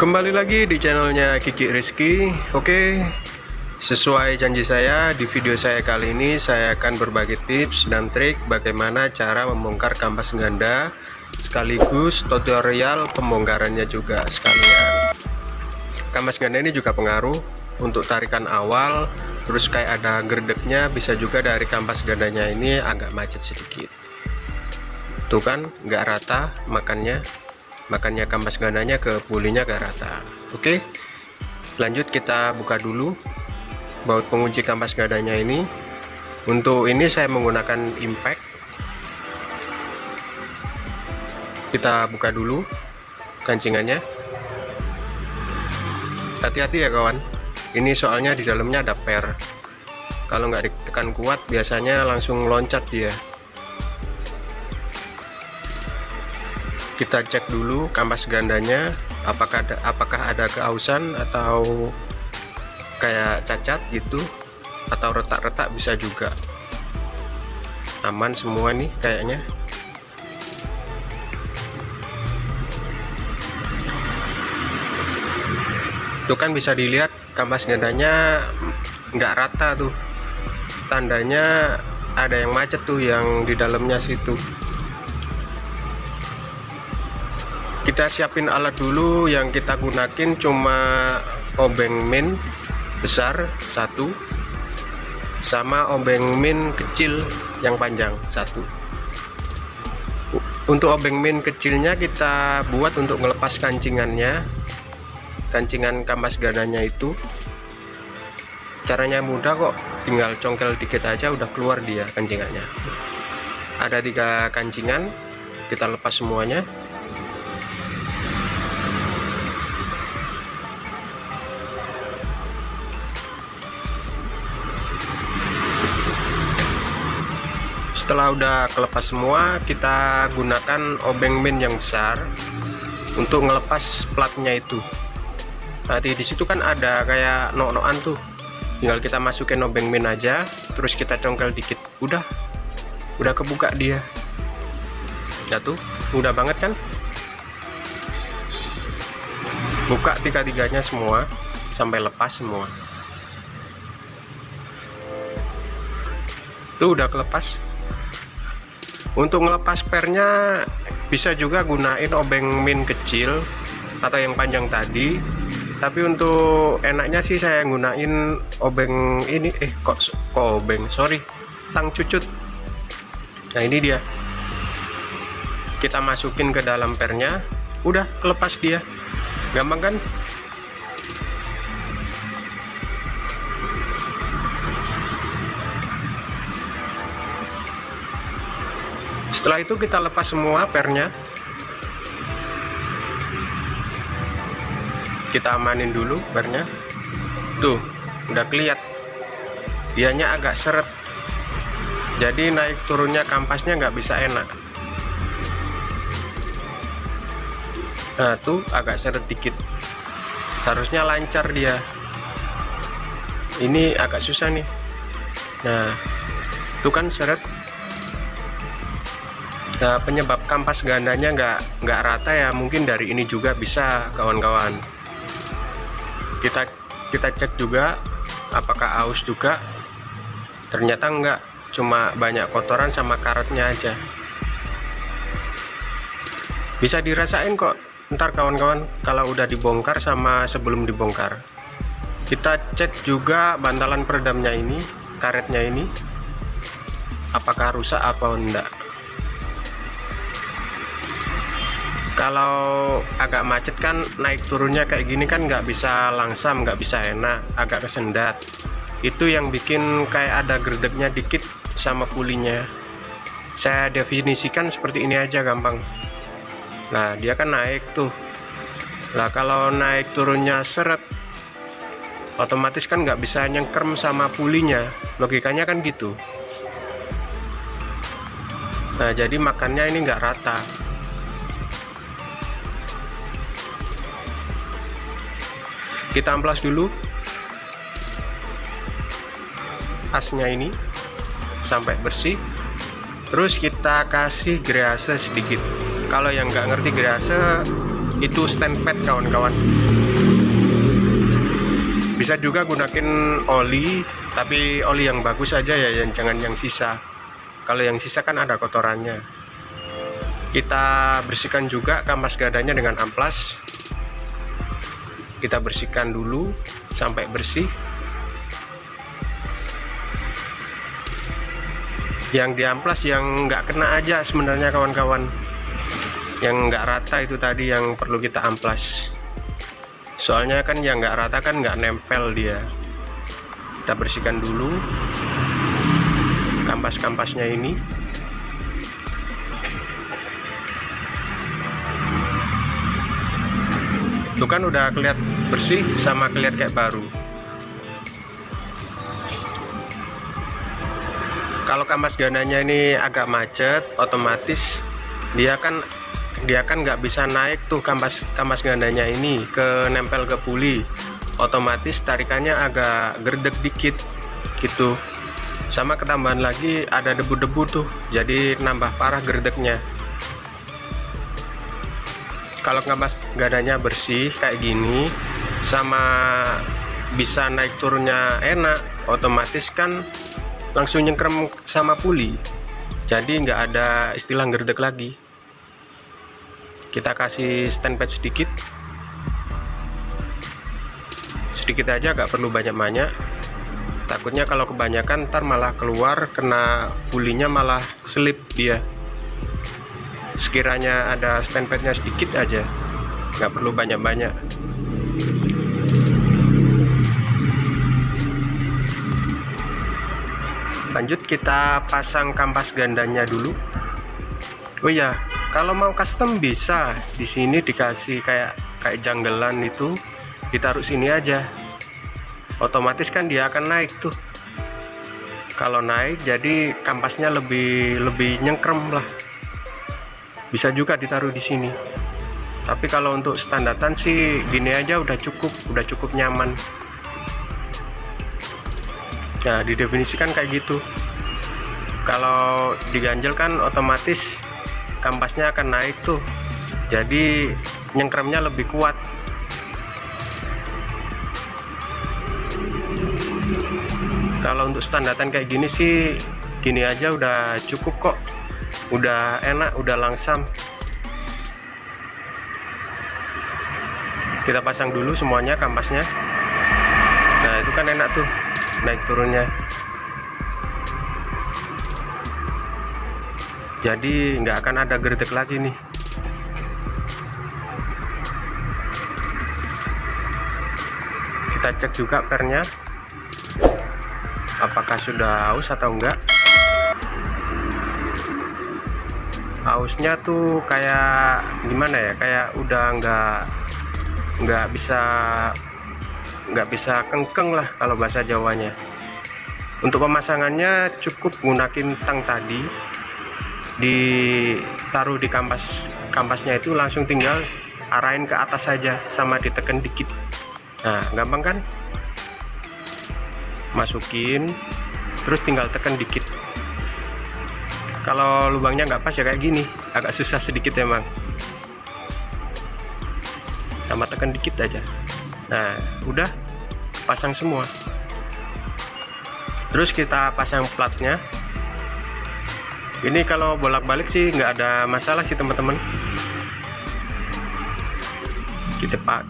Kembali lagi di channelnya Kiki Rizky. Oke, sesuai janji saya, di video saya kali ini saya akan berbagi tips dan trik bagaimana cara membongkar kampas ganda, sekaligus tutorial pembongkarannya juga sekalian. Kampas ganda ini juga pengaruh untuk tarikan awal, terus kayak ada gerdeknya, bisa juga dari kampas gandanya ini agak macet sedikit. Tuh kan, nggak rata makanya kampas gandanya ke pulinya gak rata. Oke, lanjut kita buka dulu baut pengunci kampas gandanya ini. Untuk ini saya menggunakan impact. Kita buka dulu kancingannya. Hati-hati ya kawan, ini soalnya di dalamnya ada per. Kalau nggak ditekan kuat biasanya langsung loncat dia. Kita cek dulu kampas gandanya apakah ada keausan atau kayak cacat gitu, atau retak-retak bisa juga. Aman semua nih kayaknya. Tuh kan bisa dilihat kampas gandanya nggak rata tuh, tandanya ada yang macet tuh yang di dalamnya situ. Kita siapin alat dulu. Yang kita gunakan cuma obeng min besar satu sama obeng min kecil yang panjang satu. Untuk obeng min kecilnya kita buat untuk ngelepas kancingannya, kancingan kampas gandanya itu. Caranya mudah kok, tinggal congkel dikit aja udah keluar dia kancingannya. Ada 3 kancingan, kita lepas semuanya. Setelah udah kelepas semua, kita gunakan obeng min yang besar untuk ngelepas platnya itu. Nanti di situ kan ada kayak nok-nokan tuh, tinggal kita masukin obeng min aja, terus kita congkel dikit, udah kebuka dia. Ya tuh, mudah banget kan? Buka 3-3-nya semua sampai lepas semua. Tuh udah kelepas. Untuk ngelepas pernya bisa juga gunain obeng min kecil atau yang panjang tadi, tapi untuk enaknya sih saya gunain obeng ini tang cucut. Nah ini dia, kita masukin ke dalam pernya, udah kelepas dia, gampang kan? Setelah itu kita lepas semua pernya, kita amanin dulu pernya. Tuh udah kelihatan dianya agak seret, jadi naik turunnya kampasnya nggak bisa enak. Nah tuh agak seret dikit, harusnya lancar dia, ini agak susah nih. Nah tuh kan seret. Nah, penyebab kampas gandanya nggak rata ya, mungkin dari ini juga bisa kawan-kawan. Kita cek juga apakah aus juga. Ternyata enggak, cuma banyak kotoran sama karetnya aja. Bisa dirasain kok ntar kawan-kawan kalau udah dibongkar sama sebelum dibongkar. Kita cek juga bantalan peredamnya ini, karetnya ini, apakah rusak apa enggak. Kalau agak macet kan naik turunnya kayak gini kan nggak bisa langsam, nggak bisa enak, agak kesendat. Itu yang bikin kayak ada gerdeknya dikit sama pulinya. Saya definisikan seperti ini aja gampang. Nah dia kan naik tuh. Nah kalau naik turunnya seret, otomatis kan nggak bisa nyengkrem sama pulinya. Logikanya kan gitu. Nah jadi makannya ini nggak rata. Kita amplas dulu asnya ini sampai bersih, terus kita kasih grease sedikit. Kalau yang nggak ngerti grease, itu stand pad kawan-kawan. Bisa juga gunakan oli, tapi oli yang bagus aja ya, jangan yang sisa. Kalau yang sisa kan ada kotorannya. Kita bersihkan juga kampas gandanya dengan amplas. Kita bersihkan dulu sampai bersih. Yang diamplas yang nggak kena aja sebenarnya kawan-kawan, yang nggak rata itu tadi yang perlu kita amplas. Soalnya kan yang nggak rata kan nggak nempel dia. Kita bersihkan dulu kampas-kampasnya ini. Tuh kan udah kelihatan bersih sama kelihatan kayak baru. Kalau kampas gandanya ini agak macet, otomatis dia kan nggak bisa naik tuh kampas gandanya ini ke nempel ke puli. Otomatis tarikannya agak gerdek dikit gitu. Sama ketambahan lagi ada debu-debu tuh, jadi nambah parah gerdeknya. Kalau kampas gandanya bersih kayak gini, sama bisa naik turunnya enak, otomatis kan langsung nyengkrem sama puli, jadi nggak ada istilah gerdek lagi. Kita kasih stand pad sedikit aja, nggak perlu banyak-banyak. Takutnya kalau kebanyakan ntar malah keluar, kena pulinya malah selip dia. Sekiranya ada stand padnya sedikit aja, nggak perlu banyak-banyak. Lanjut kita pasang kampas gandanya dulu. Oh ya, kalau mau custom bisa di sini dikasih kayak janggelan itu, ditaruh sini aja. Otomatis kan dia akan naik tuh. Kalau naik jadi kampasnya lebih nyengkrem lah. Bisa juga ditaruh di sini. Tapi kalau untuk standaran sih gini aja udah cukup nyaman. Nah, didefinisikan kayak gitu. Kalau diganjel kan otomatis kampasnya akan naik tuh. Jadi nyengkremnya lebih kuat. Kalau untuk standaran kayak gini sih gini aja udah cukup kok. Udah enak, udah langsam. Kita pasang dulu semuanya kampasnya. Nah, itu kan enak tuh naik turunnya. Jadi nggak akan ada gerdek lagi nih. Kita cek juga pernya apakah sudah aus atau enggak. Ausnya tuh kayak gimana ya, kayak udah nggak bisa kengkeng lah kalau bahasa Jawanya. Untuk pemasangannya cukup gunakan tang tadi, ditaruh di kampasnya itu langsung tinggal arahin ke atas saja sama ditekan dikit. Nah, gampang kan? Masukin terus tinggal tekan dikit. Kalau lubangnya nggak pas ya kayak gini, agak susah sedikit emang. Sama tekan dikit aja. Nah, udah pasang semua. Terus kita pasang platnya. Ini kalau bolak-balik sih nggak ada masalah sih teman-teman.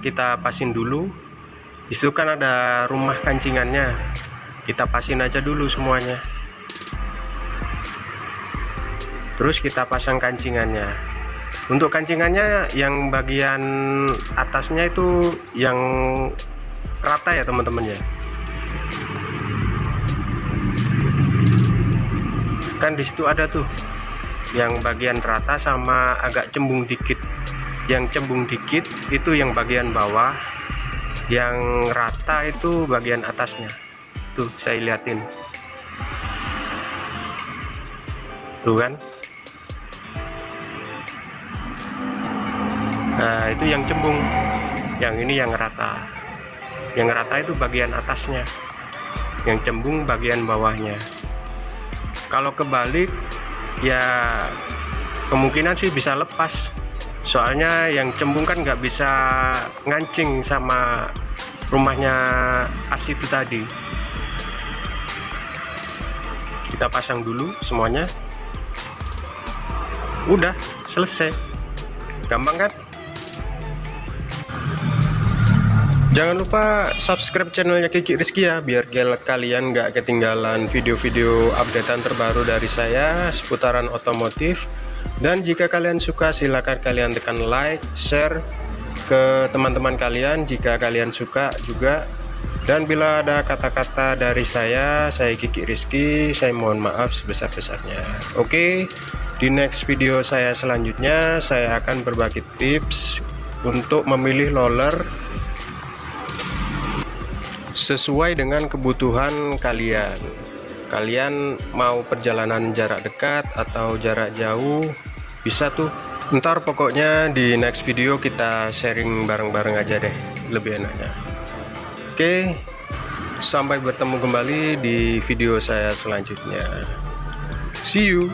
Kita pasin dulu. Itu kan ada rumah kancingannya. Kita pasin aja dulu semuanya. Terus kita pasang kancingannya. Untuk kancingannya yang bagian atasnya itu yang rata ya teman-teman ya. Kan di situ ada tuh yang bagian rata sama agak cembung dikit. Yang cembung dikit itu yang bagian bawah, yang rata itu bagian atasnya. Tuh saya liatin. Tuh kan. Nah, itu yang cembung. Yang ini yang rata. Yang rata itu bagian atasnya. Yang cembung bagian bawahnya. Kalau kebalik ya kemungkinan sih bisa lepas. Soalnya yang cembung kan nggak bisa ngancing sama rumahnya as itu tadi. Kita pasang dulu semuanya. Udah selesai, gampang kan? Jangan lupa subscribe channelnya Kiki Rizky ya, biar kalian nggak ketinggalan video-video updatean terbaru dari saya seputaran otomotif. Dan jika kalian suka, silahkan kalian tekan like, share ke teman-teman kalian jika kalian suka juga. Dan bila ada kata-kata dari saya Kiki Rizky, saya mohon maaf sebesar-besarnya. Oke, di next video saya selanjutnya saya akan berbagi tips untuk memilih roller sesuai dengan kebutuhan kalian. Kalian mau perjalanan jarak dekat atau jarak jauh, bisa tuh. Ntar pokoknya di next video kita sharing bareng-bareng aja deh, lebih enaknya. Oke, sampai bertemu kembali di video saya selanjutnya. See you.